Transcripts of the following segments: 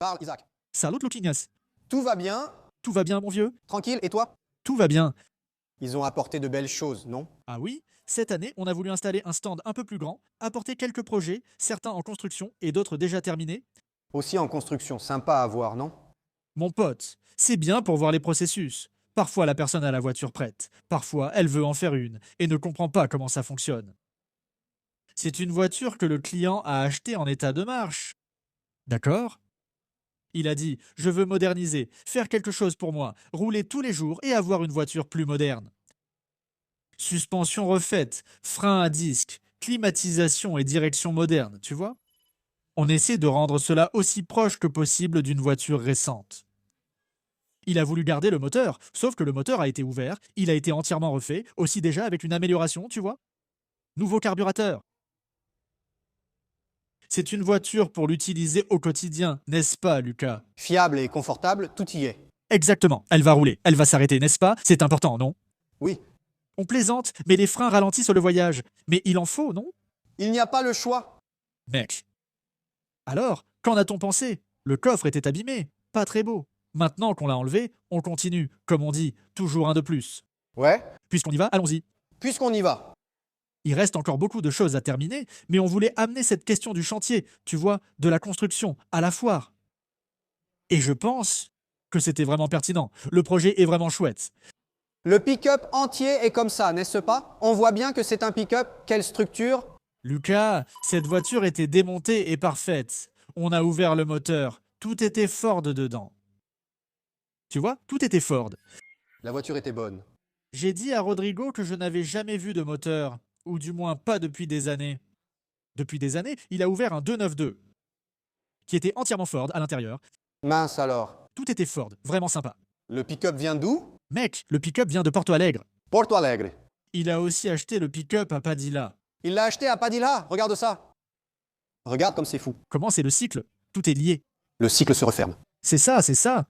Parle, Isaac. Salut Luquinhas. Tout va bien, Tout va bien, mon vieux? tranquille, et toi? Tout va bien. Ils ont apporté de belles choses, non? Ah oui? Cette année, on a voulu installer un stand un peu plus grand, apporter quelques projets, certains en construction et d'autres déjà terminés. Aussi en construction, sympa à voir, non? Mon pote, c'est bien pour voir les processus. Parfois, la personne a la voiture prête. Parfois, elle veut en faire une et ne comprend pas comment ça fonctionne. C'est une voiture que le client a achetée en état de marche. D'accord? Il a dit: je veux moderniser, faire quelque chose pour moi, rouler tous les jours et avoir une voiture plus moderne. Suspension refaite, frein à disque, climatisation et direction moderne, tu vois? On essaie de rendre cela aussi proche que possible d'une voiture récente. Il a voulu garder le moteur, sauf que le moteur a été ouvert, il a été entièrement refait, aussi déjà avec une amélioration, tu vois? Nouveau carburateur. C'est une voiture pour l'utiliser au quotidien, n'est-ce pas, Lucas? Fiable et confortable, tout y est. Exactement, elle va rouler, elle va s'arrêter, n'est-ce pas? C'est important, non? Oui, On plaisante, mais les freins ralentissent le voyage. Mais il en faut, non? il n'y a pas le choix. Mec. Alors, qu'en a-t-on pensé? Le coffre était abîmé, pas très beau. Maintenant qu'on l'a enlevé, on continue, comme on dit, toujours un de plus. Ouais, Puisqu'on y va, allons-y. puisqu'on y va. Il reste encore beaucoup de choses à terminer, mais on voulait amener cette question du chantier, tu vois, de la construction, à la foire. Et je pense que c'était vraiment pertinent. Le projet est vraiment chouette. Le pick-up entier est comme ça, n'est-ce pas? On voit bien que c'est un pick-up. Quelle structure? Lucas, cette voiture était démontée et parfaite. On a ouvert le moteur. Tout était Ford dedans. Tu vois, tout était Ford. La voiture était bonne. J'ai dit à Rodrigo que je n'avais jamais vu de moteur, ou du moins pas depuis des années. Depuis des années, il a ouvert un 292, qui était entièrement Ford à l'intérieur. Mince alors. Tout était Ford, vraiment sympa. Le pick-up vient d'où? Mec, le pick-up vient de Porto Alegre. Porto Alegre. Il a aussi acheté le pick-up à Padilla. Il l'a acheté à Padilla, regarde ça. Regarde comme c'est fou. Comment c'est le cycle? Tout est lié. Le cycle se referme. C'est ça, c'est ça.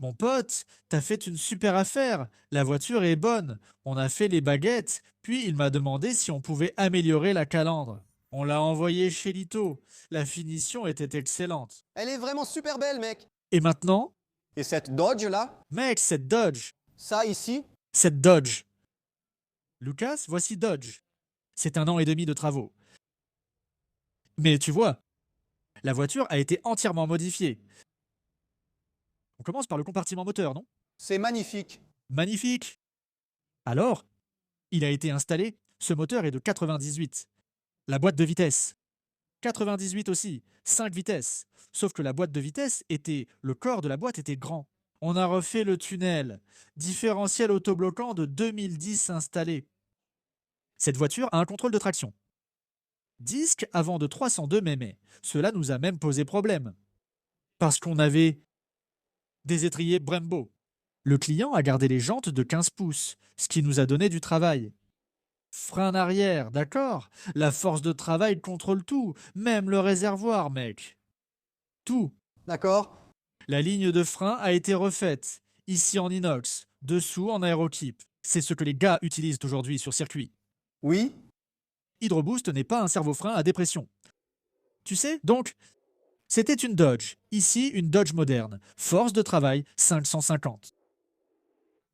Mon pote, t'as fait une super affaire. La voiture est bonne. On a fait les baguettes, puis il m'a demandé si on pouvait améliorer la calandre. On l'a envoyé chez Lito. La finition était excellente. Elle est vraiment super belle, mec. Et maintenant, Et cette Dodge là, mec, cette Dodge. ça ici, Cette Dodge. Lucas, voici Dodge. C'est 1 an et demi de travaux. Mais tu vois, la voiture a été entièrement modifiée. On commence par le compartiment moteur, non? c'est magnifique. Magnifique. Alors, il a été installé. Ce moteur est de 98. La boîte de vitesse. 98 aussi. 5 vitesses. Sauf que la boîte de vitesse était. Le corps de la boîte était grand. On a refait le tunnel. Différentiel autobloquant de 2010 installé. Cette voiture a un contrôle de traction. Disque avant de 302 mm. Cela nous a même posé problème. Parce qu'on avait des étriers Brembo. Le client a gardé les jantes de 15 pouces, ce qui nous a donné du travail. Frein arrière, d'accord. La force de travail contrôle tout, même le réservoir, mec. Tout. D'accord? La ligne de frein a été refaite, ici en inox, dessous en aérotype. C'est ce que les gars utilisent aujourd'hui sur circuit. Oui? Hydroboost n'est pas un servo-frein à dépression. Tu sais, donc, c'était une Dodge. Ici, une Dodge moderne. Force de travail 550.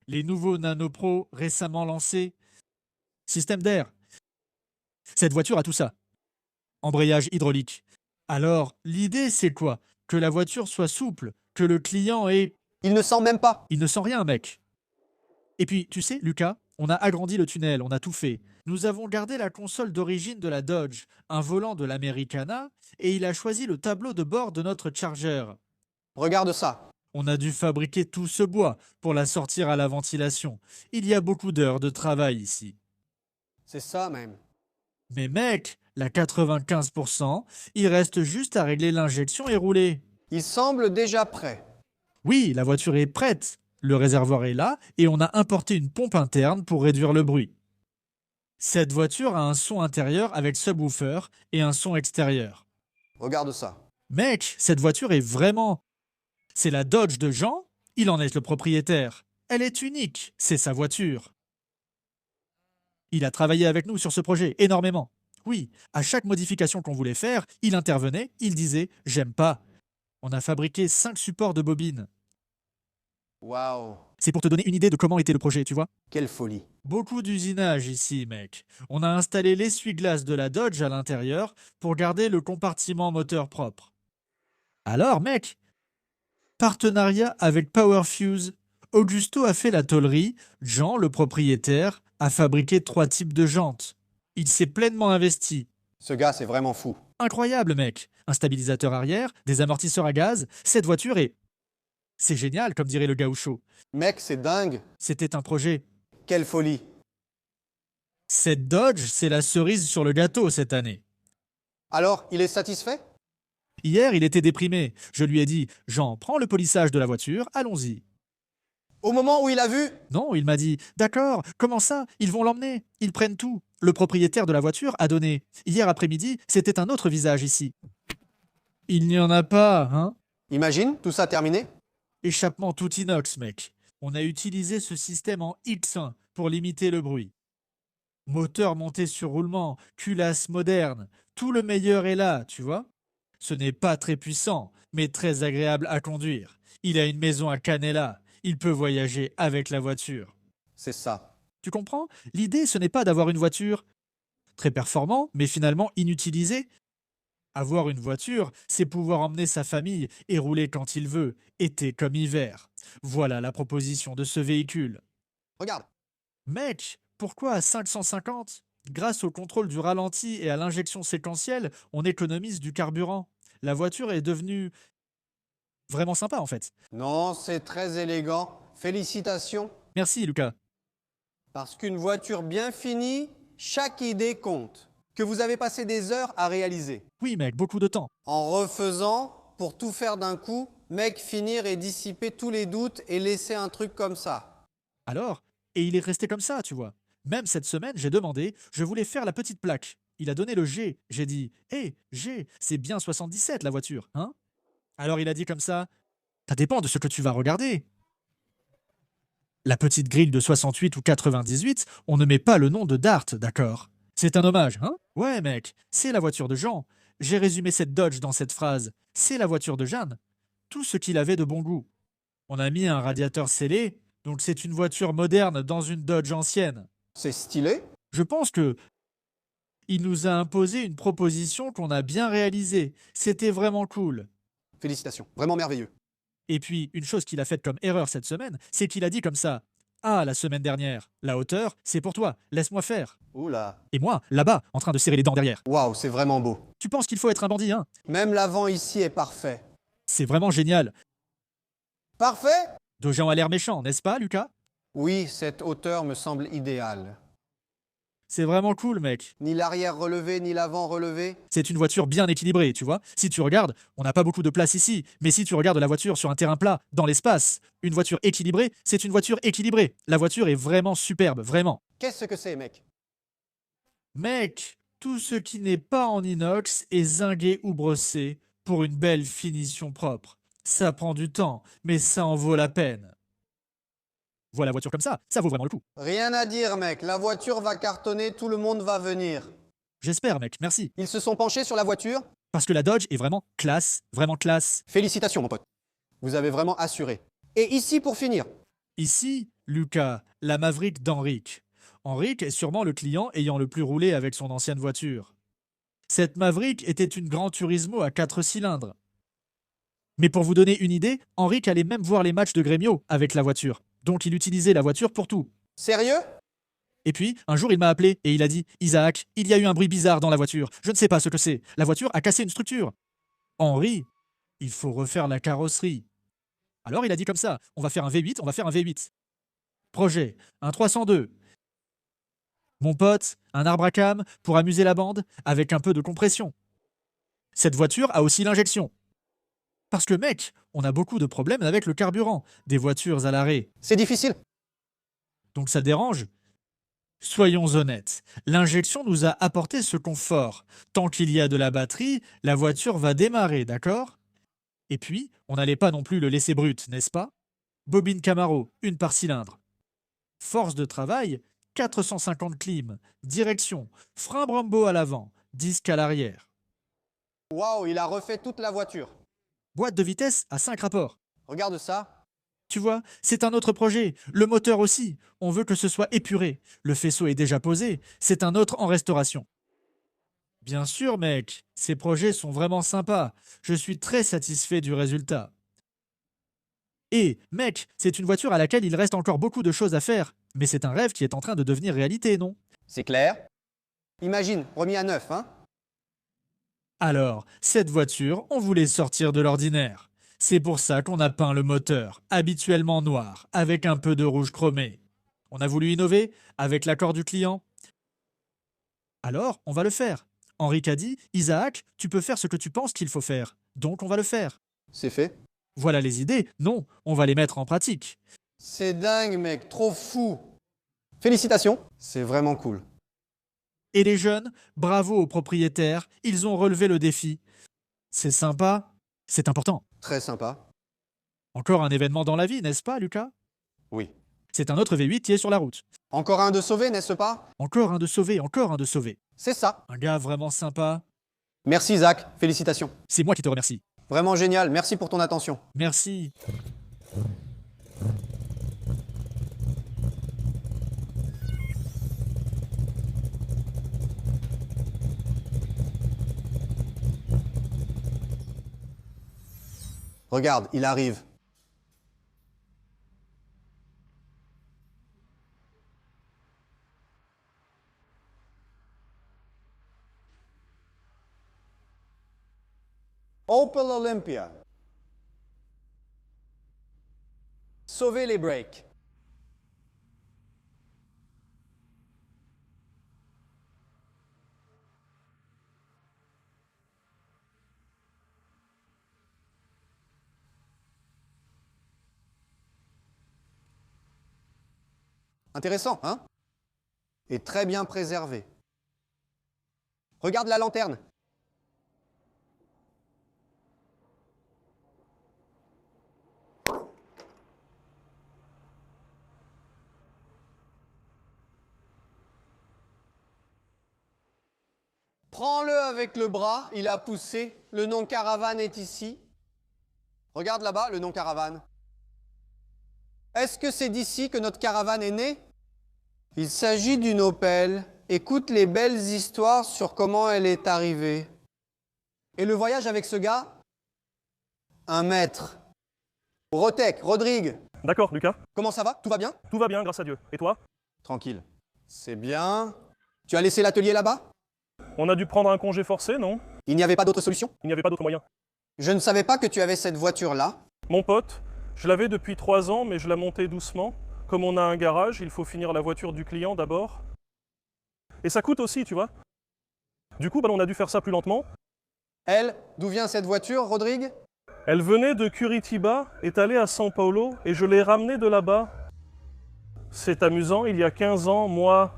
Les nouveaux Nano Pro récemment lancés. Système d'air. Cette voiture a tout ça. Embrayage hydraulique. Alors, l'idée c'est quoi? Que la voiture soit souple, que le client ait... Il ne sent même pas. Il ne sent rien, mec. Et puis, tu sais, Lucas, on a agrandi le tunnel, on a tout fait. Nous avons gardé la console d'origine de la Dodge, un volant de l'Americana, et il a choisi le tableau de bord de notre Charger. Regarde ça. On a dû fabriquer tout ce bois pour la sortir à la ventilation. Il y a beaucoup d'heures de travail ici. C'est ça même. Mais mec, la 95%, il reste juste à régler l'injection et rouler. Il semble déjà prêt. Oui, la voiture est prête. Le réservoir est là et on a importé une pompe interne pour réduire le bruit. Cette voiture a un son intérieur avec subwoofer et un son extérieur. Regarde ça. Mec, cette voiture est vraiment... C'est la Dodge de Jean, il en est le propriétaire. Elle est unique, c'est sa voiture. Il a travaillé avec nous sur ce projet, énormément. Oui, à chaque modification qu'on voulait faire, il intervenait, il disait « j'aime pas ». On a fabriqué 5 supports de bobines. Waouh, C'est pour te donner une idée de comment était le projet, tu vois. quelle folie. Beaucoup d'usinage ici, mec. On a installé l'essuie-glace de la Dodge à l'intérieur pour garder le compartiment moteur propre. Alors, mec, partenariat avec Powerfuse. Augusto a fait la tôlerie, Jean, le propriétaire, a fabriqué 3 types de jantes. Il s'est pleinement investi. Ce gars, c'est vraiment fou. Incroyable, mec. Un stabilisateur arrière, des amortisseurs à gaz, cette voiture est... C'est génial, comme dirait le gaucho. Mec, c'est dingue. C'était un projet. Quelle folie. Cette Dodge, c'est la cerise sur le gâteau cette année. Alors, il est satisfait? Hier, il était déprimé. Je lui ai dit, Jean, prends le polissage de la voiture, allons-y. Au moment où il a vu, Non, il m'a dit, d'accord, comment ça? Ils vont l'emmener, ils prennent tout. Le propriétaire de la voiture a donné. Hier après-midi, c'était un autre visage ici. Il n'y en a pas, hein? imagine, tout ça terminé. Échappement tout inox, mec. On a utilisé ce système en X1 pour limiter le bruit. Moteur monté sur roulement, culasse moderne, tout le meilleur est là, tu vois? Ce n'est pas très puissant, mais très agréable à conduire. Il a une maison à Canella, il peut voyager avec la voiture. C'est ça. Tu comprends? L'idée, ce n'est pas d'avoir une voiture très performant, mais finalement inutilisée. Avoir une voiture, c'est pouvoir emmener sa famille et rouler quand il veut, été comme hiver. Voilà la proposition de ce véhicule. Regarde. Mec, pourquoi à 550? Grâce au contrôle du ralenti et à l'injection séquentielle, on économise du carburant. La voiture est devenue vraiment sympa en fait. Non, c'est très élégant. Félicitations. Merci Lucas. Parce qu'une voiture bien finie, chaque idée compte. Que vous avez passé des heures à réaliser. Oui mec, beaucoup de temps. En refaisant, pour tout faire d'un coup, mec, finir et dissiper tous les doutes et laisser un truc comme ça. Alors, et il est resté comme ça, tu vois. Même cette semaine, j'ai demandé, je voulais faire la petite plaque. Il a donné le G. J'ai dit, hé, G, c'est bien 77 la voiture, hein? Alors il a dit comme ça, ça dépend de ce que tu vas regarder. La petite grille de 68 ou 98, on ne met pas le nom de Dart, d'accord? C'est un hommage, hein? Ouais, mec, c'est la voiture de Jean. J'ai résumé cette Dodge dans cette phrase. C'est la voiture de Jeanne. Tout ce qu'il avait de bon goût. On a mis un radiateur scellé, donc c'est une voiture moderne dans une Dodge ancienne. C'est stylé. Je pense que il nous a imposé une proposition qu'on a bien réalisée. C'était vraiment cool. Félicitations. Vraiment merveilleux. Et puis, une chose qu'il a faite comme erreur cette semaine, c'est qu'il a dit comme ça. Ah, la semaine dernière, la hauteur, c'est pour toi, laisse-moi faire. Oula. Et moi, là-bas, en train de serrer les dents derrière. Waouh, c'est vraiment beau. Tu penses qu'il faut être un bandit, hein? Même l'avant ici est parfait. C'est vraiment génial. Parfait? Dojan a l'air méchant, n'est-ce pas, Lucas? Oui, cette hauteur me semble idéale. C'est vraiment cool, mec. Ni l'arrière relevé, ni l'avant relevé. C'est une voiture bien équilibrée, tu vois. Si tu regardes, on n'a pas beaucoup de place ici, mais si tu regardes la voiture sur un terrain plat, dans l'espace, une voiture équilibrée, c'est une voiture équilibrée. La voiture est vraiment superbe, vraiment. Qu'est-ce que c'est, mec? Mec, tout ce qui n'est pas en inox est zingué ou brossé pour une belle finition propre. Ça prend du temps, mais ça en vaut la peine. Voilà la voiture comme ça vaut vraiment le coup. Rien à dire, mec. La voiture va cartonner, tout le monde va venir. J'espère, mec, merci. Ils se sont penchés sur la voiture. Parce que la Dodge est vraiment classe, vraiment classe. Félicitations, mon pote. Vous avez vraiment assuré. Et ici, pour finir, Ici, Lucas, la Maverick d'Henrik. Henrik est sûrement le client ayant le plus roulé avec son ancienne voiture. Cette Maverick était une Gran Turismo à 4 cylindres. Mais pour vous donner une idée, Henrik allait même voir les matchs de Grêmio avec la voiture. Donc il utilisait la voiture pour tout. sérieux? Et puis, un jour, il m'a appelé et il a dit « Isaac, il y a eu un bruit bizarre dans la voiture. Je ne sais pas ce que c'est. La voiture a cassé une structure. » Henri, il faut refaire la carrosserie. Alors il a dit comme ça « On va faire un V8, on va faire un V8. » Projet, un 302. Mon pote, un arbre à cam pour amuser la bande avec un peu de compression. Cette voiture a aussi l'injection. Parce que mec, on a beaucoup de problèmes avec le carburant, des voitures à l'arrêt. C'est difficile. Donc ça dérange? Soyons honnêtes, l'injection nous a apporté ce confort. Tant qu'il y a de la batterie, la voiture va démarrer, d'accord? Et puis, on n'allait pas non plus le laisser brut, n'est-ce pas? Bobine Camaro, une par cylindre. Force de travail, 450 clim, direction, frein Brembo à l'avant, disque à l'arrière. Waouh, il a refait toute la voiture. Boîte de vitesse à 5 rapports. Regarde ça. Tu vois, c'est un autre projet. Le moteur aussi. On veut que ce soit épuré. Le faisceau est déjà posé. C'est un autre en restauration. Bien sûr, mec. Ces projets sont vraiment sympas. Je suis très satisfait du résultat. Et, mec, c'est une voiture à laquelle il reste encore beaucoup de choses à faire. Mais c'est un rêve qui est en train de devenir réalité, non? C'est clair. Imagine, remis à neuf, hein? Alors, cette voiture, on voulait sortir de l'ordinaire. C'est pour ça qu'on a peint le moteur, habituellement noir, avec un peu de rouge chromé. On a voulu innover, avec l'accord du client. Alors, on va le faire. Henri a dit, Isaac, tu peux faire ce que tu penses qu'il faut faire. Donc on va le faire. C'est fait. Voilà les idées. Non, on va les mettre en pratique. C'est dingue, mec, trop fou. Félicitations, c'est vraiment cool. Et les jeunes, bravo aux propriétaires, ils ont relevé le défi. C'est sympa, c'est important. Très sympa. Encore un événement dans la vie, n'est-ce pas, Lucas? Oui. C'est un autre V8 qui est sur la route. Encore un de sauvé, n'est-ce pas? Encore un de sauvé, encore un de sauvé. C'est ça. Un gars vraiment sympa. Merci, Isaac, félicitations. C'est moi qui te remercie. Vraiment génial, merci pour ton attention. Merci. Regarde, il arrive. Opel Olympia. Sauver les breaks. Intéressant, hein? Et très bien préservé. Regarde la lanterne. Prends-le avec le bras, il a poussé. Le nom caravane est ici. Regarde là-bas, le nom caravane. Est-ce que c'est d'ici que notre caravane est née? Il s'agit d'une Opel. Écoute les belles histoires sur comment elle est arrivée. Et le voyage avec ce gars? Un maître. Rotec, Rodrigue. D'accord, Lucas. Comment ça va? Tout va bien? Tout va bien, grâce à Dieu. Et toi? Tranquille. C'est bien. Tu as laissé l'atelier là-bas? On a dû prendre un congé forcé, non? Il n'y avait pas d'autre solution? Il n'y avait pas d'autre moyen. Je ne savais pas que tu avais cette voiture-là. Mon pote, je l'avais depuis 3 ans, mais je la montais doucement. Comme on a un garage, il faut finir la voiture du client d'abord. Et ça coûte aussi, tu vois. Du coup, on a dû faire ça plus lentement. Elle, d'où vient cette voiture, Rodrigue? Elle venait de Curitiba, est allée à São Paulo, et je l'ai ramenée de là-bas. C'est amusant, il y a 15 ans, moi,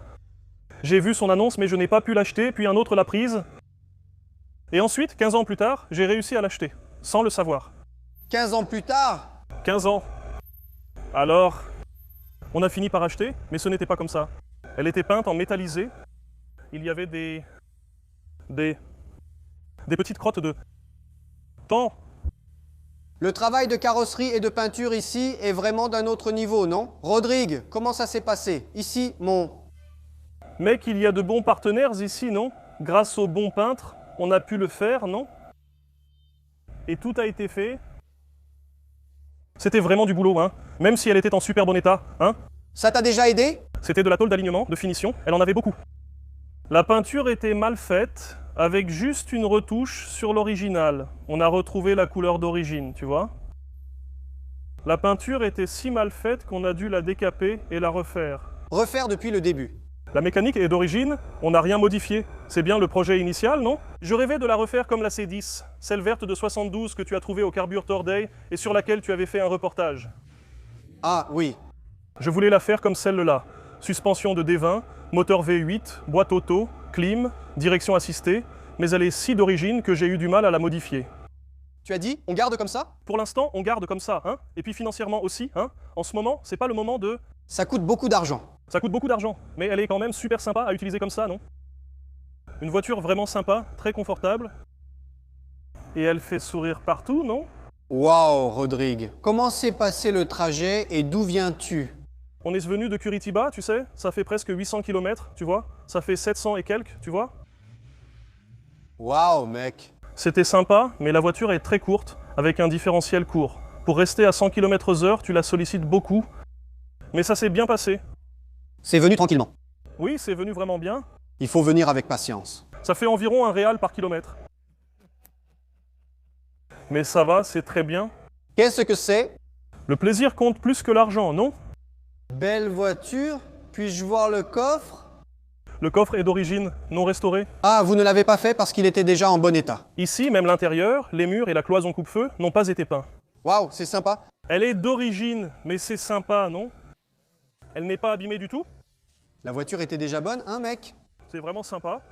j'ai vu son annonce, mais je n'ai pas pu l'acheter, puis un autre l'a prise. Et ensuite, 15 ans plus tard, j'ai réussi à l'acheter, sans le savoir. 15 ans plus tard? 15 ans. Alors, on a fini par acheter, mais ce n'était pas comme ça. Elle était peinte en métallisé. Il y avait des petites crottes de temps. Le travail de carrosserie et de peinture ici est vraiment d'un autre niveau, non? Rodrigue, comment ça s'est passé? Ici, mon... Mais qu'il y a de bons partenaires ici, non? Grâce aux bons peintres, on a pu le faire, non? Et tout a été fait. C'était vraiment du boulot, hein? Même si elle était en super bon état, hein? Ça t'a déjà aidé? C'était de la tôle d'alignement, de finition, elle en avait beaucoup. La peinture était mal faite, avec juste une retouche sur l'original. On a retrouvé la couleur d'origine, tu vois? La peinture était si mal faite qu'on a dû la décaper et la refaire. Refaire depuis le début. La mécanique est d'origine, on n'a rien modifié. C'est bien le projet initial, non? Je rêvais de la refaire comme la C10, celle verte de 72 que tu as trouvée au Carburetor Day et sur laquelle tu avais fait un reportage. Ah, oui. Je voulais la faire comme celle-là. Suspension de D20, moteur V8, boîte auto, clim, direction assistée, mais elle est si d'origine que j'ai eu du mal à la modifier. Tu as dit, on garde comme ça? Pour l'instant, on garde comme ça, hein? Et puis financièrement aussi, hein? En ce moment, c'est pas le moment de... Ça coûte beaucoup d'argent. Ça coûte beaucoup d'argent, mais elle est quand même super sympa à utiliser comme ça, non? Une voiture vraiment sympa, très confortable. Et elle fait sourire partout, non? Waouh, Rodrigue. Comment s'est passé le trajet et d'où viens-tu? On est venu de Curitiba, tu sais, ça fait presque 800 km, tu vois. Ça fait 700 et quelques, tu vois. Waouh, mec. C'était sympa, mais la voiture est très courte, avec un différentiel court. Pour rester à 100 km/h, tu la sollicites beaucoup. Mais ça s'est bien passé. C'est venu tranquillement. Oui, c'est venu vraiment bien. Il faut venir avec patience. Ça fait environ 1 réal par kilomètre. Mais ça va, c'est très bien. Qu'est-ce que c'est? Le plaisir compte plus que l'argent, non? Belle voiture. Puis-je voir le coffre? Le coffre est d'origine, non restauré. Ah, vous ne l'avez pas fait parce qu'il était déjà en bon état. Ici, même l'intérieur, les murs et la cloison coupe-feu n'ont pas été peints. Waouh, c'est sympa. Elle est d'origine, mais c'est sympa, non? Elle n'est pas abîmée du tout? La voiture était déjà bonne, hein, mec? C'est vraiment sympa.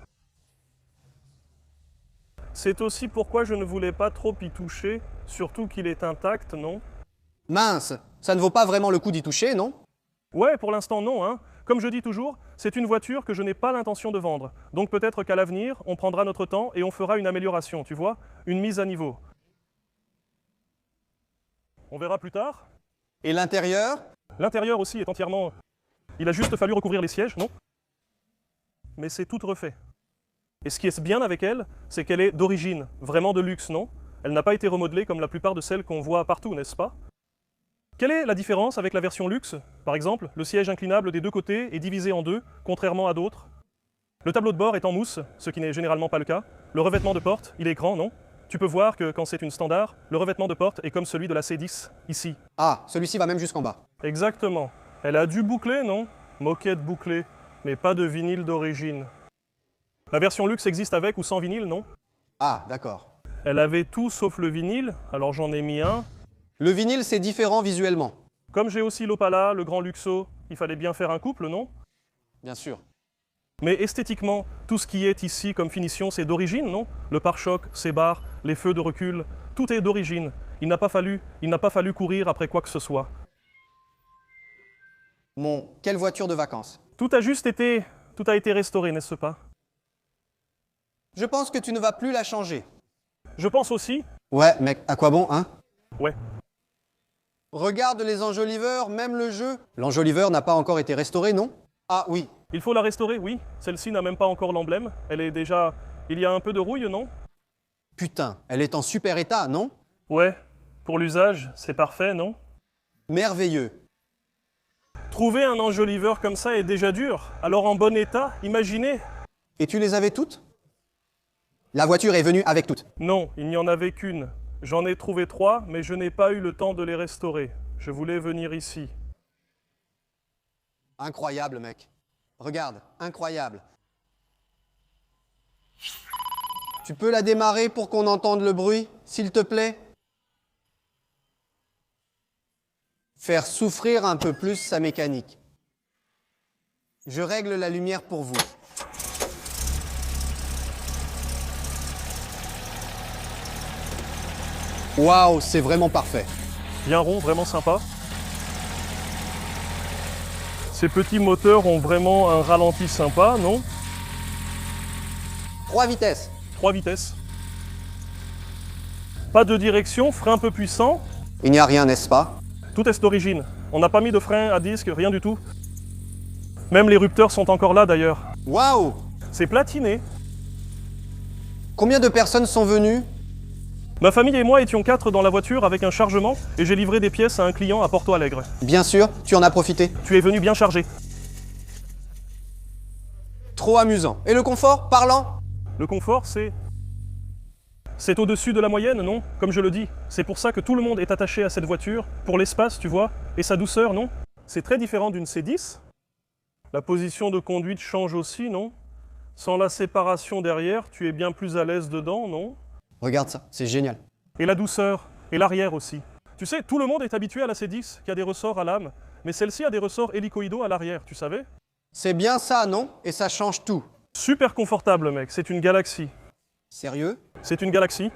C'est aussi pourquoi je ne voulais pas trop y toucher, surtout qu'il est intact, non? Mince, ça ne vaut pas vraiment le coup d'y toucher, non? Ouais, pour l'instant non, hein. Comme je dis toujours, c'est une voiture que je n'ai pas l'intention de vendre. Donc peut-être qu'à l'avenir, on prendra notre temps et on fera une amélioration, tu vois? Une mise à niveau. On verra plus tard. Et l'intérieur? L'intérieur aussi est entièrement... Il a juste fallu recouvrir les sièges, non? Mais c'est tout refait. Et ce qui est bien avec elle, c'est qu'elle est d'origine, vraiment de luxe, non? Elle n'a pas été remodelée comme la plupart de celles qu'on voit partout, n'est-ce pas? Quelle est la différence avec la version luxe? Par exemple, le siège inclinable des deux côtés est divisé en deux, contrairement à d'autres. Le tableau de bord est en mousse, ce qui n'est généralement pas le cas. Le revêtement de porte, il est grand, non? Tu peux voir que quand c'est une standard, le revêtement de porte est comme celui de la C10, ici. Ah, celui-ci va même jusqu'en bas. Exactement. Elle a dû boucler, non? Moquette bouclée, mais pas de vinyle d'origine. La version luxe existe avec ou sans vinyle, non? Ah, d'accord. Elle avait tout sauf le vinyle, alors j'en ai mis un. Le vinyle, c'est différent visuellement. Comme j'ai aussi l'Opala, le Grand Luxo, il fallait bien faire un couple, non? Bien sûr. Mais esthétiquement, tout ce qui est ici comme finition, c'est d'origine, non? Le pare-choc, ses barres, les feux de recul, tout est d'origine. Il n'a pas fallu courir après quoi que ce soit. Quelle voiture de vacances? Tout a été restauré, n'est-ce pas? Je pense que tu ne vas plus la changer. Je pense aussi. Ouais, mec, à quoi bon, hein? Ouais. Regarde les enjoliveurs, même le jeu. L'enjoliveur n'a pas encore été restauré, non? Ah oui. Il faut la restaurer, oui. Celle-ci n'a même pas encore l'emblème. Elle est déjà... Il y a un peu de rouille, non? Putain, elle est en super état, non? Ouais. Pour l'usage, c'est parfait, non? Merveilleux. Trouver un enjoliveur comme ça est déjà dur. Alors en bon état, imaginez. Et tu les avais toutes? La voiture est venue avec toutes. Non, il n'y en avait qu'une. J'en ai trouvé 3, mais je n'ai pas eu le temps de les restaurer. Je voulais venir ici. Incroyable, mec. Regarde, incroyable. Tu peux la démarrer pour qu'on entende le bruit, s'il te plaît? Faire souffrir un peu plus sa mécanique. Je règle la lumière pour vous. Waouh, c'est vraiment parfait. Bien rond, vraiment sympa. Ces petits moteurs ont vraiment un ralenti sympa, non? 3 vitesses. 3 vitesses. Pas de direction, frein un peu puissant. Il n'y a rien, n'est-ce pas? Tout est d'origine. On n'a pas mis de frein à disque, rien du tout. Même les rupteurs sont encore là d'ailleurs. Waouh! C'est platiné. Combien de personnes sont venues? Ma famille et moi étions 4 dans la voiture avec un chargement et j'ai livré des pièces à un client à Porto Alegre. Bien sûr, tu en as profité. Tu es venu bien chargé. Trop amusant. Et le confort? Parlant? Le confort, c'est au-dessus de la moyenne, non? Comme je le dis. C'est pour ça que tout le monde est attaché à cette voiture, pour l'espace, tu vois, et sa douceur, non? C'est très différent d'une C10. La position de conduite change aussi, non? Sans la séparation derrière, tu es bien plus à l'aise dedans, non? Regarde ça, c'est génial. Et la douceur, et l'arrière aussi. Tu sais, tout le monde est habitué à la C10, qui a des ressorts à l'âme, mais celle-ci a des ressorts hélicoïdaux à l'arrière, tu savais? C'est bien ça, non? Et ça change tout. Super confortable, mec, c'est une galaxie. Sérieux? C'est une galaxie.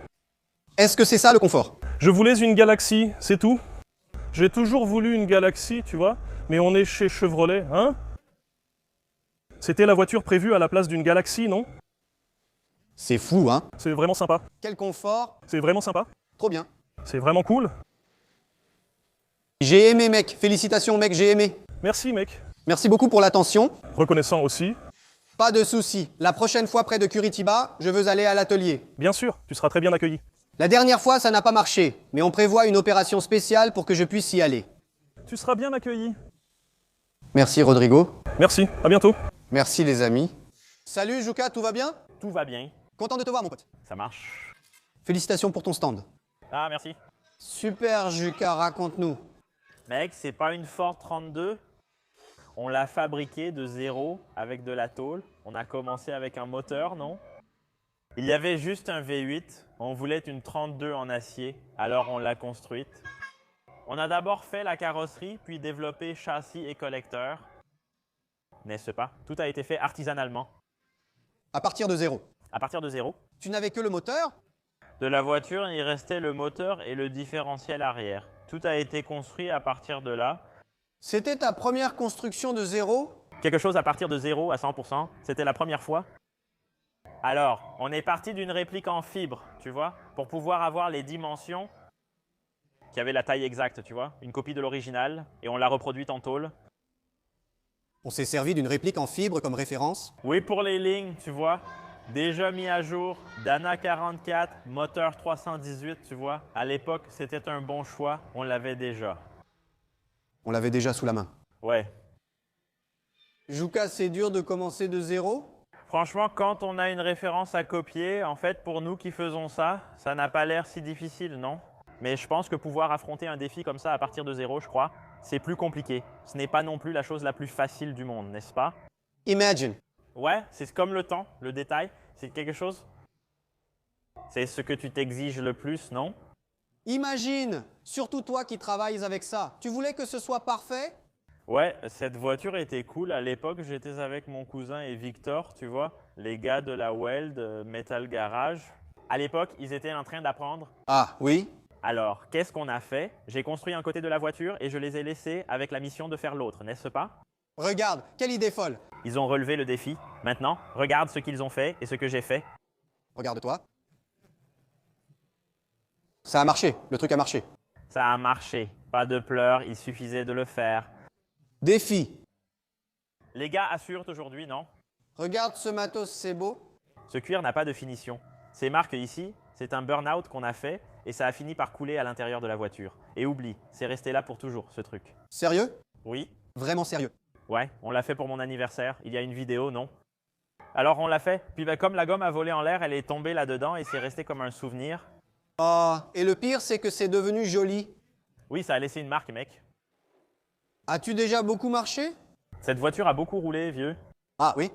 Est-ce que c'est ça le confort? Je voulais une galaxie, c'est tout. J'ai toujours voulu une galaxie, tu vois, mais on est chez Chevrolet, hein? C'était la voiture prévue à la place d'une galaxie, non? C'est fou, hein? C'est vraiment sympa. Quel confort? C'est vraiment sympa. Trop bien. C'est vraiment cool. J'ai aimé, mec. Félicitations, mec, j'ai aimé. Merci, mec. Merci beaucoup pour l'attention. Reconnaissant aussi. Pas de souci. La prochaine fois près de Curitiba, je veux aller à l'atelier. Bien sûr, tu seras très bien accueilli. La dernière fois, ça n'a pas marché, mais on prévoit une opération spéciale pour que je puisse y aller. Tu seras bien accueilli. Merci, Rodrigo. Merci, à bientôt. Merci, les amis. Salut, Juka, tout va bien? Tout va bien, Content de te voir, mon pote. ça marche. Félicitations pour ton stand. Ah, merci. Super, Juka, raconte-nous. Mec, c'est pas une Ford 32. On l'a fabriquée de zéro avec de la tôle. On a commencé avec un moteur, non? Il y avait juste un V8. On voulait une 32 en acier, alors on l'a construite. On a d'abord fait la carrosserie, puis développé châssis et collecteur. N'est-ce pas? Tout a été fait artisanalement, À partir de zéro. à partir de zéro. Tu n'avais que le moteur? De la voiture, il restait le moteur et le différentiel arrière. Tout a été construit à partir de là. C'était ta première construction de zéro? Quelque chose à partir de 0 à 100%, c'était la première fois. Alors, on est parti d'une réplique en fibre, tu vois, pour pouvoir avoir les dimensions qui avaient la taille exacte, tu vois, une copie de l'original, et on l'a reproduite en tôle. On s'est servi d'une réplique en fibre comme référence. Oui, pour les lignes, tu vois, déjà mis à jour, Dana 44, moteur 318, tu vois. À l'époque, c'était un bon choix, on l'avait déjà. On l'avait déjà sous la main. Ouais. Juka, c'est dur de commencer de zéro? Franchement, quand on a une référence à copier, en fait, pour nous qui faisons ça, ça n'a pas l'air si difficile, non? Mais je pense que pouvoir affronter un défi comme ça à partir de zéro, je crois, c'est plus compliqué. Ce n'est pas non plus la chose la plus facile du monde, n'est-ce pas? Imagine. Ouais, c'est comme le temps, le détail, c'est quelque chose. C'est ce que tu t'exiges le plus, non? Imagine, surtout toi qui travailles avec ça. Tu voulais que ce soit parfait? Ouais, cette voiture était cool. À l'époque, j'étais avec mon cousin et Victor, tu vois, les gars de la Weld Metal Garage. À l'époque, ils étaient en train d'apprendre. Ah, oui? Alors, qu'est-ce qu'on a fait? J'ai construit un côté de la voiture et je les ai laissés avec la mission de faire l'autre, n'est-ce pas? Regarde, quelle idée folle. Ils ont relevé le défi. Maintenant, regarde ce qu'ils ont fait et ce que j'ai fait. Regarde-toi. Ça a marché, le truc a marché. Ça a marché. Pas de pleurs, il suffisait de le faire. Défi. Les gars assurent aujourd'hui, non? Regarde ce matos, c'est beau. Ce cuir n'a pas de finition. Ces marques ici, c'est un burn-out qu'on a fait et ça a fini par couler à l'intérieur de la voiture. Et oublie, c'est resté là pour toujours, ce truc. Sérieux? Oui, Vraiment sérieux. ouais, on l'a fait pour mon anniversaire. Il y a une vidéo, non? Alors on l'a fait. Puis comme la gomme a volé en l'air, elle est tombée là-dedans et c'est resté comme un souvenir. Ah, et le pire, c'est que c'est devenu joli. Oui, ça a laissé une marque, mec. As-tu déjà beaucoup marché? Cette voiture a beaucoup roulé, vieux. Ah, oui.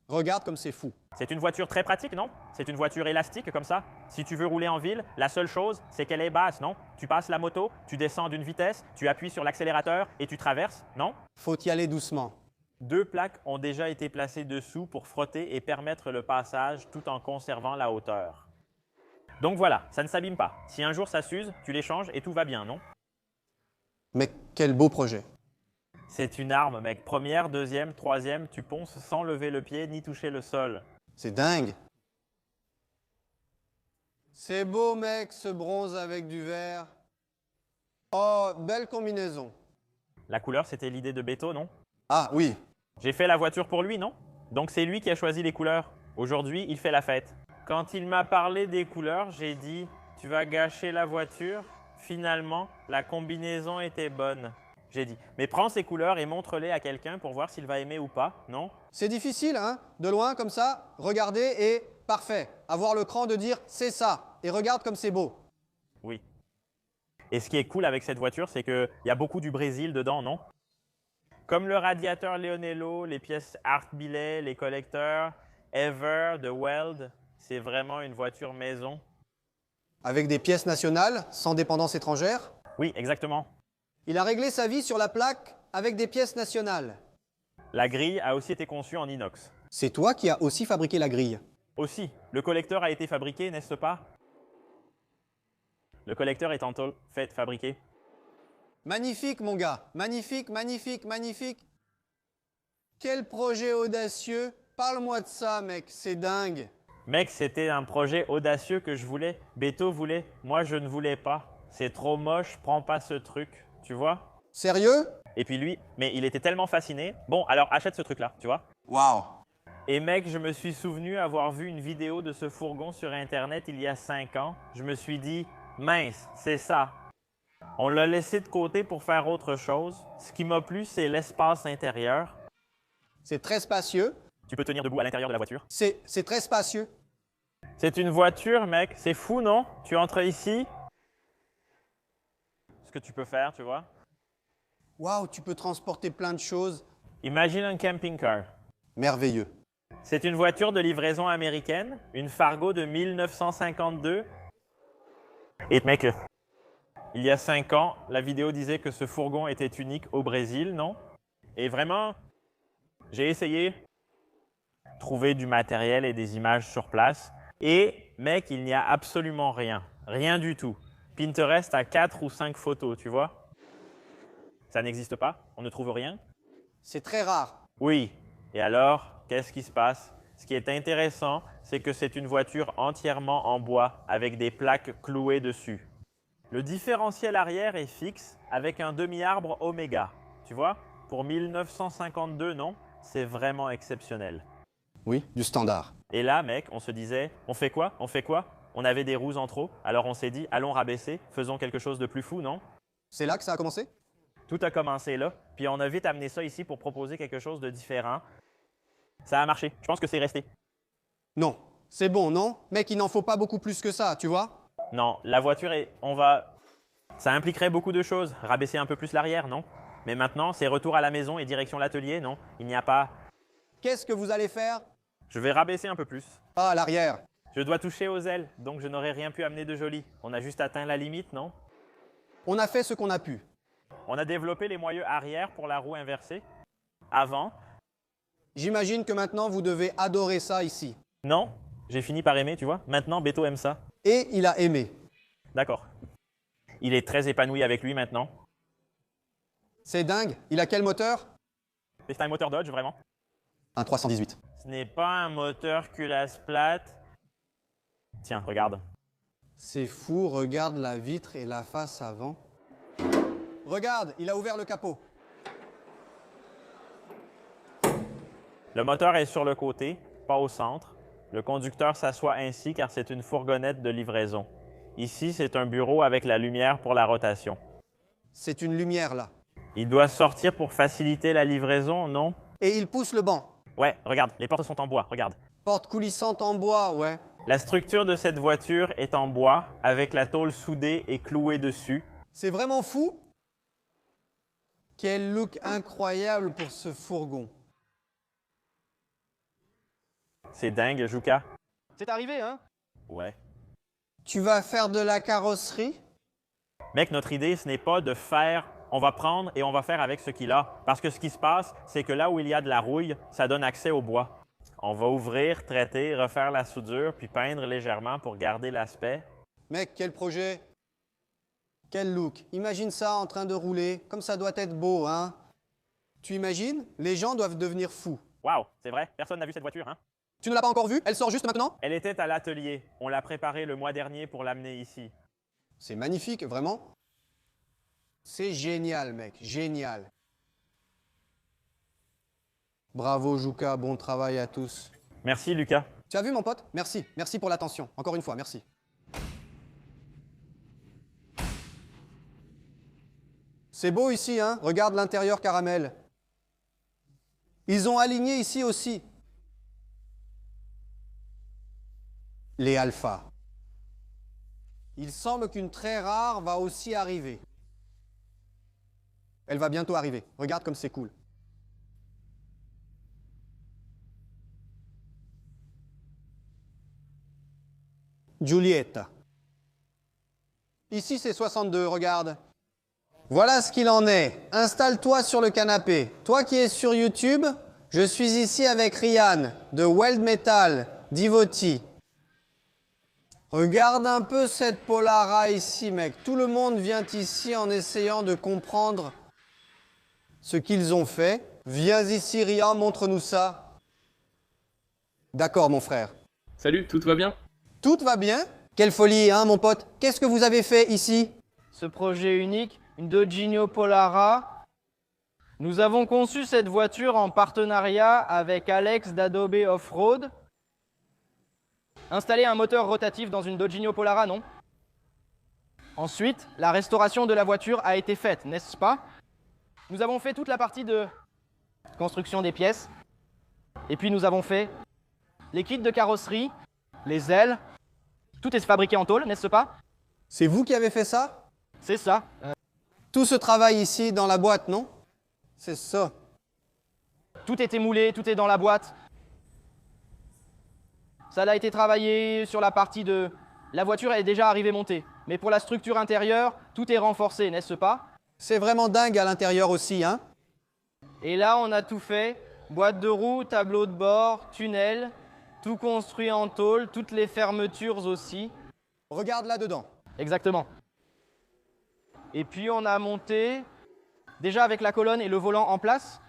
Regarde comme c'est fou. C'est une voiture très pratique, non? C'est une voiture élastique comme ça. Si tu veux rouler en ville, la seule chose, c'est qu'elle est basse, non? Tu passes la moto, tu descends d'une vitesse, tu appuies sur l'accélérateur et tu traverses, non? Faut y aller doucement. 2 plaques ont déjà été placées dessous pour frotter et permettre le passage tout en conservant la hauteur. Donc voilà, ça ne s'abîme pas. Si un jour ça s'use, tu les changes et tout va bien, non? Mais quel beau projet. C'est une arme, mec. Première, deuxième, troisième, tu ponces sans lever le pied ni toucher le sol. C'est dingue. C'est beau, mec, ce bronze avec du vert. Oh, belle combinaison. La couleur, c'était l'idée de Beto, non? Ah, oui. J'ai fait la voiture pour lui, non? Donc c'est lui qui a choisi les couleurs. Aujourd'hui, il fait la fête. Quand il m'a parlé des couleurs, j'ai dit « Tu vas gâcher la voiture ?» Finalement, la combinaison était bonne. J'ai dit « Mais prends ces couleurs et montre-les à quelqu'un pour voir s'il va aimer ou pas, non ?» C'est difficile, hein? De loin, comme ça, regarder et parfait. Avoir le cran de dire « c'est ça » et regarde comme c'est beau. Oui. Et ce qui est cool avec cette voiture, c'est qu'il y a beaucoup du Brésil dedans, non? Comme le radiateur Leonello, les pièces Art Billet, les collecteurs, Ever, de Weld, c'est vraiment une voiture maison. Avec des pièces nationales, sans dépendance étrangère. Oui, exactement. Il a réglé sa vie sur la plaque avec des pièces nationales. La grille a aussi été conçue en inox. C'est toi qui as aussi fabriqué la grille. Aussi, le collecteur a été fabriqué, n'est-ce pas? Le collecteur est en tôle fait fabriqué. Magnifique, mon gars. Magnifique, magnifique, magnifique. Quel projet audacieux. Parle-moi de ça, mec. C'est dingue. Mec, c'était un projet audacieux que je voulais. Beto voulait. Moi, je ne voulais pas. C'est trop moche, prends pas ce truc. Tu vois? Sérieux? Et puis lui, mais il était tellement fasciné. Bon, alors achète ce truc-là, tu vois? Waouh! Et mec, je me suis souvenu avoir vu une vidéo de ce fourgon sur Internet il y a 5 ans. Je me suis dit, mince, c'est ça. On l'a laissé de côté pour faire autre chose. Ce qui m'a plu, c'est l'espace intérieur. C'est très spacieux. Tu peux tenir debout à l'intérieur de la voiture. C'est très spacieux. C'est une voiture, mec. C'est fou, non? Tu entres ici. Ce que tu peux faire, tu vois. Waouh, tu peux transporter plein de choses. Imagine un camping-car. Merveilleux. C'est une voiture de livraison américaine, une Fargo de 1952. Et mec, il y a 5 ans, la vidéo disait que ce fourgon était unique au Brésil, non? Et vraiment, j'ai essayé de trouver du matériel et des images sur place. Et mec, il n'y a absolument rien. Rien du tout. Pinterest a 4 ou 5 photos, tu vois? Ça n'existe pas? On ne trouve rien? C'est très rare. Oui. Et alors, qu'est-ce qui se passe? Ce qui est intéressant, c'est que c'est une voiture entièrement en bois avec des plaques clouées dessus. Le différentiel arrière est fixe avec un demi-arbre Oméga. Tu vois? Pour 1952, non? C'est vraiment exceptionnel. Oui, du standard. Et là, mec, on se disait, on fait quoi? On fait quoi? On avait des roues en trop, alors on s'est dit, allons rabaisser, faisons quelque chose de plus fou, non? C'est là que ça a commencé? Tout a commencé là, puis on a vite amené ça ici pour proposer quelque chose de différent. Ça a marché. Je pense que c'est resté. Non. C'est bon, non? Mec, il n'en faut pas beaucoup plus que ça, tu vois? Non, la voiture est... Ça impliquerait beaucoup de choses. Rabaisser un peu plus l'arrière, non? Mais maintenant, c'est retour à la maison et direction l'atelier, non? Il n'y a pas... Qu'est-ce que vous allez faire? Je vais rabaisser un peu plus. Ah, à l'arrière. Je dois toucher aux ailes, donc je n'aurai rien pu amener de joli. On a juste atteint la limite, non? On a fait ce qu'on a pu. On a développé les moyeux arrière pour la roue inversée. Avant. J'imagine que maintenant, vous devez adorer ça ici. Non, j'ai fini par aimer, tu vois. Maintenant, Beto aime ça. Et il a aimé. D'accord. Il est très épanoui avec lui maintenant. C'est dingue. Il a quel moteur? C'est un moteur Dodge, vraiment. Un 318. Ce n'est pas un moteur culasse plate. Tiens, regarde. C'est fou, regarde la vitre et la face avant. Regarde, il a ouvert le capot. Le moteur est sur le côté, pas au centre. Le conducteur s'assoit ainsi car c'est une fourgonnette de livraison. Ici, c'est un bureau avec la lumière pour la rotation. C'est une lumière là. Il doit sortir pour faciliter la livraison, non? Et il pousse le banc. Ouais, regarde, les portes sont en bois, regarde. Porte coulissante en bois, ouais. La structure de cette voiture est en bois avec la tôle soudée et clouée dessus. C'est vraiment fou. Quel look incroyable pour ce fourgon. C'est dingue, Jouka. C'est arrivé, hein? Ouais. Tu vas faire de la carrosserie? Mec, notre idée, ce n'est pas de faire, on va prendre et on va faire avec ce qu'il a. Parce que ce qui se passe, c'est que là où il y a de la rouille, ça donne accès au bois. On va ouvrir, traiter, refaire la soudure, puis peindre légèrement pour garder l'aspect. Mec, quel projet? Quel look? Imagine ça en train de rouler, comme ça doit être beau, hein? Tu imagines? Les gens doivent devenir fous. Waouh, c'est vrai, personne n'a vu cette voiture, hein? Tu ne l'as pas encore vue? Elle sort juste maintenant? Elle était à l'atelier. On l'a préparée le mois dernier pour l'amener ici. C'est magnifique, vraiment. C'est génial, mec, génial. Bravo, Jouka, bon travail à tous. Merci, Lucas. Tu as vu, mon pote? Merci, merci pour l'attention. Encore une fois, merci. C'est beau ici, hein? Regarde l'intérieur caramel. Ils ont aligné ici aussi. Les alphas. Il semble qu'une très rare va aussi arriver. Elle va bientôt arriver. Regarde comme c'est cool. Giulietta. Ici, c'est 62, regarde. Voilà ce qu'il en est. Installe-toi sur le canapé. Toi qui es sur YouTube, je suis ici avec Ryan de Weld Metal, Divoti. Regarde un peu cette Polara ici, mec. Tout le monde vient ici en essayant de comprendre ce qu'ils ont fait. Viens ici, Ryan, montre-nous ça. D'accord, mon frère. Salut, tout va bien? Tout va bien? Quelle folie, hein, mon pote? Qu'est-ce que vous avez fait ici? Ce projet unique, une Dodge Polara. Nous avons conçu cette voiture en partenariat avec Alex d'Adobe Offroad. Installer un moteur rotatif dans une Dodge Polara, non? Ensuite, la restauration de la voiture a été faite, n'est-ce pas? Nous avons fait toute la partie de construction des pièces. Et puis nous avons fait les kits de carrosserie, les ailes. Tout est fabriqué en tôle, n'est-ce pas? C'est vous qui avez fait ça? C'est ça. Tout ce travail ici dans la boîte, non? C'est ça. Tout est émoulé, tout est dans la boîte. Ça a été travaillé sur la partie de... La voiture est déjà arrivée montée. Mais pour la structure intérieure, tout est renforcé, n'est-ce pas? C'est vraiment dingue à l'intérieur aussi, hein? Et là, on a tout fait. Boîte de roues, tableau de bord, tunnel, tout construit en tôle, toutes les fermetures aussi. Regarde là-dedans. Exactement. Et puis on a monté, déjà avec la colonne et le volant en place.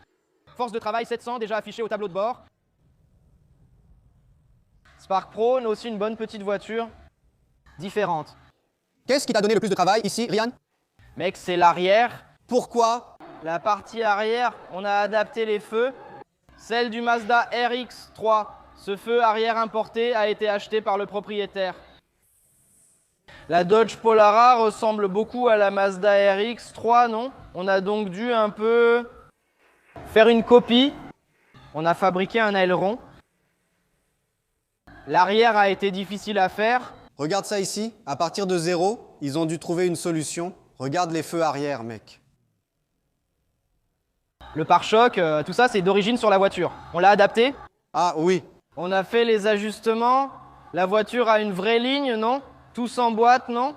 Force de travail 700 déjà affiché au tableau de bord. Spark Pro, on a aussi une bonne petite voiture, différente. Qu'est-ce qui t'a donné le plus de travail ici, Ryan? Mec, c'est l'arrière. Pourquoi? La partie arrière, on a adapté les feux. Celle du Mazda RX-3, ce feu arrière importé a été acheté par le propriétaire. La Dodge Polara ressemble beaucoup à la Mazda RX-3, non? On a donc dû un peu faire une copie. On a fabriqué un aileron. L'arrière a été difficile à faire. Regarde ça ici. À partir de zéro, ils ont dû trouver une solution. Regarde les feux arrière, mec. Le pare-choc, tout ça, c'est d'origine sur la voiture. On l'a adapté. Ah oui. On a fait les ajustements. La voiture a une vraie ligne, non? Tout s'emboîte, non?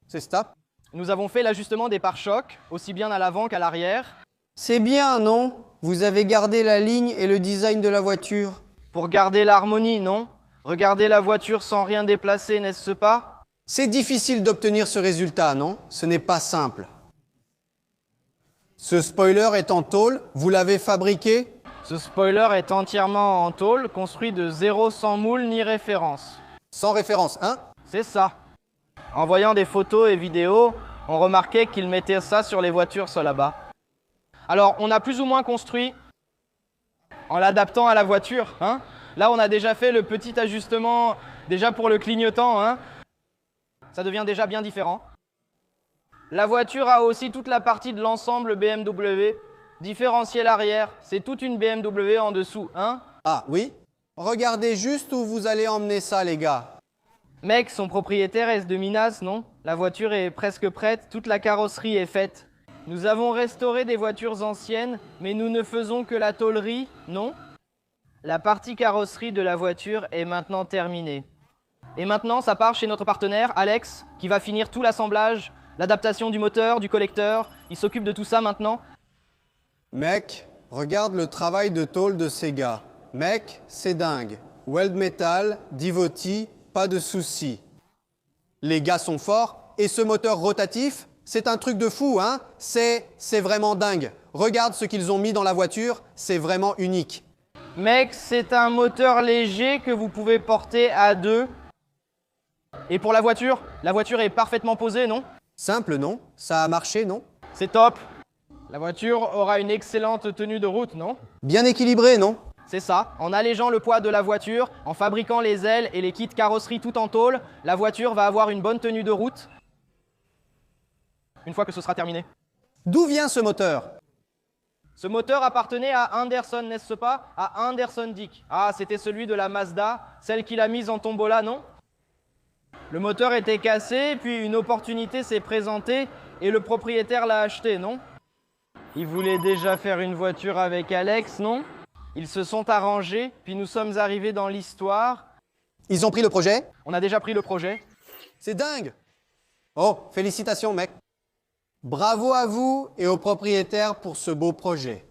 C'est stop. Nous avons fait l'ajustement des pare-chocs, aussi bien à l'avant qu'à l'arrière. C'est bien, non? Vous avez gardé la ligne et le design de la voiture. Pour garder l'harmonie, non? Regardez la voiture sans rien déplacer, n'est-ce pas? C'est difficile d'obtenir ce résultat, non? Ce n'est pas simple. Ce spoiler est en tôle, vous l'avez fabriqué? Ce spoiler est entièrement en tôle, construit de 0 sans moule ni référence. Sans référence, hein? C'est ça. En voyant des photos et vidéos, on remarquait qu'ils mettaient ça sur les voitures, ça là-bas. Alors, on a plus ou moins construit en l'adaptant à la voiture, hein? Là, on a déjà fait le petit ajustement, déjà pour le clignotant, hein? Ça devient déjà bien différent. La voiture a aussi toute la partie de l'ensemble BMW. Différentiel arrière, c'est toute une BMW en dessous, hein? Ah oui? Regardez juste où vous allez emmener ça, les gars. Mec, son propriétaire est de Minas, non? La voiture est presque prête, toute la carrosserie est faite. Nous avons restauré des voitures anciennes, mais nous ne faisons que la tôlerie, non? La partie carrosserie de la voiture est maintenant terminée. Et maintenant, ça part chez notre partenaire, Alex, qui va finir tout l'assemblage, l'adaptation du moteur, du collecteur. Il s'occupe de tout ça maintenant. Mec, regarde le travail de tôle de ces gars. Mec, c'est dingue. Weld Metal, Divoti, pas de soucis. Les gars sont forts, et ce moteur rotatif, c'est un truc de fou, hein? C'est vraiment dingue. Regarde ce qu'ils ont mis dans la voiture, c'est vraiment unique. Mec, c'est un moteur léger que vous pouvez porter à deux. Et pour la voiture est parfaitement posée, non? Simple, non? Ça a marché, non? C'est top. La voiture aura une excellente tenue de route, non? Bien équilibré, non? C'est ça. En allégeant le poids de la voiture, en fabriquant les ailes et les kits carrosserie tout en tôle, la voiture va avoir une bonne tenue de route. Une fois que ce sera terminé. D'où vient ce moteur? Ce moteur appartenait à Anderson, n'est-ce pas? À Anderson Dick. Ah, c'était celui de la Mazda, celle qu'il a mise en tombola, non? Le moteur était cassé, puis une opportunité s'est présentée et le propriétaire l'a acheté, non? Il voulait déjà faire une voiture avec Alex, non? Ils se sont arrangés, puis nous sommes arrivés dans l'histoire. Ils ont pris le projet? On a déjà pris le projet. C'est dingue! Oh, félicitations, mec. Bravo à vous et au propriétaire pour ce beau projet.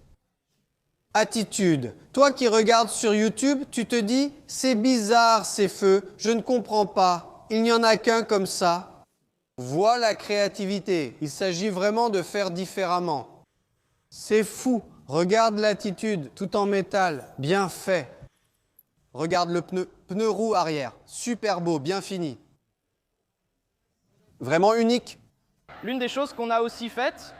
Attitude. Toi qui regardes sur YouTube, tu te dis « C'est bizarre ces feux, je ne comprends pas. Il n'y en a qu'un comme ça. » Vois la créativité. Il s'agit vraiment de faire différemment. C'est fou. Regarde l'attitude, tout en métal. Bien fait. Regarde le pneu. pneu roue arrière. Super beau, bien fini. Vraiment unique. L'une des choses qu'on a aussi faites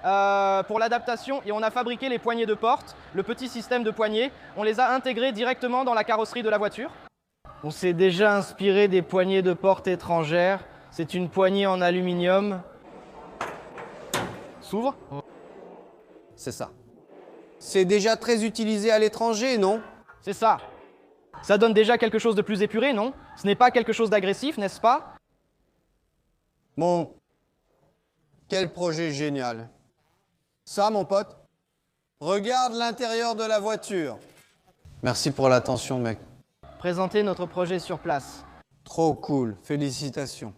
pour l'adaptation, et on a fabriqué les poignées de porte, le petit système de poignées, on les a intégrés directement dans la carrosserie de la voiture. On s'est déjà inspiré des poignées de porte étrangères. C'est une poignée en aluminium. S'ouvre. C'est ça. C'est déjà très utilisé à l'étranger, non? C'est ça. Ça donne déjà quelque chose de plus épuré, non? Ce n'est pas quelque chose d'agressif, n'est-ce pas? Bon. Quel projet génial. Ça, mon pote, regarde l'intérieur de la voiture. Merci pour l'attention, mec. Présenter notre projet sur place. Trop cool. Félicitations.